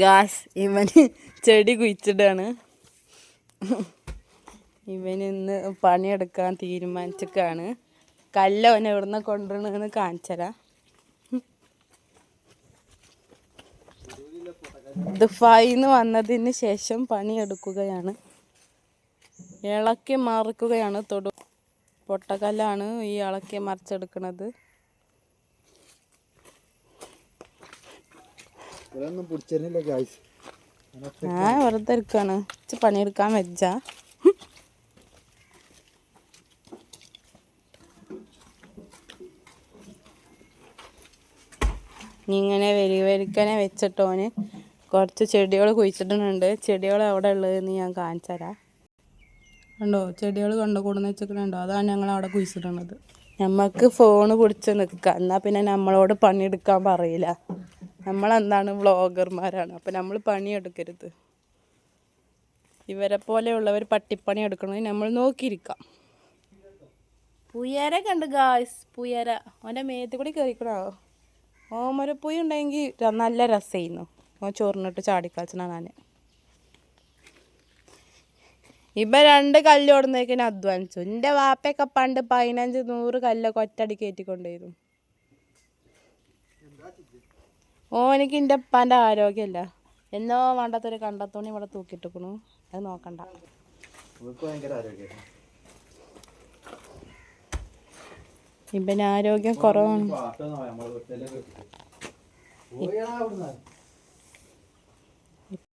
Gauss ഇവന് ചെടി കുഴിച്ചിടാണ്. ഇവന് ഇന്ന് പണിയെടുക്കാൻ തീരുമാനിച്ചിട്ടാണ്. കല്ല് അവൻ എവിടുന്ന് കൊണ്ടുവരണമെന്ന് കാണിച്ചരാ. ദുബായിന്ന് വന്നതിന് ശേഷം പണിയെടുക്കുകയാണ്. ഇളക്കി മറിക്കുകയാണ്. പൊട്ടക്കല്ലാണ് ഈ ഇളക്കി മറിച്ചെടുക്കുന്നത്. ഞാൻ വെറുതെ ഇരിക്കാണ്. പണിയെടുക്കാൻ വെച്ച ഇങ്ങനെ വരിക്കനെ വെച്ചിട്ടോന് കുറച്ച് ചെടികൾ കുഴിച്ചിട്ടുണ്ട്. ചെടികൾ എവിടെ ഉള്ളതെന്ന് ഞാൻ കാണിച്ചു തരാം. കണ്ടോ, ചെടികൾ കൊണ്ടുകൂടുന്ന വെച്ചിട്ടുണ്ടോ? അതാണ് ഞങ്ങൾ അവിടെ കുഴിച്ചിട്ടുള്ളത്. നമുക്ക് ഫോണ് പിടിച്ച് നിൽക്കാം, എന്നാൽ പിന്നെ നമ്മളോട് പണിയെടുക്കാൻ പറയില്ല. നമ്മളെന്താണ് വ്ളോഗർമാരാണ്, അപ്പം നമ്മൾ പണിയെടുക്കരുത്. ഇവരെ പോലെയുള്ളവർ പട്ടിപ്പണി എടുക്കണമെങ്കിൽ നമ്മൾ നോക്കിയിരിക്കാം. പുയര കണ്ട് ഗായ്സ്, പുയര അവൻ്റെ മേത്ത് കൂടി കയറിക്കണോ. ഓമരപ്പുയ ഉണ്ടെങ്കിൽ നല്ല രസമായിരുന്നു. ഓൻ ചോറിനിട്ട് ചാടിക്കളിച്ചാണ്. ഇപ്പം 2 കല്ല് ഓടുന്നേക്കിന് അധ്വാനിച്ചു. എൻ്റെ വാപ്പയൊക്കെ പണ്ട് 15-100 കല്ലൊക്കെ ഒറ്റടി കയറ്റിക്കൊണ്ടിരുന്നു. ഓനിക്ക് എൻ്റെ ഉപ്പാൻ്റെ ആരോഗ്യമല്ല, എന്നോ വേണ്ടാത്തൊരു കണ്ടത്തോണി ഇവിടെ തൂക്കിയിട്ടിക്കണു. അത് നോക്കണ്ട. ഇവന് ആരോഗ്യം കുറവാണ്.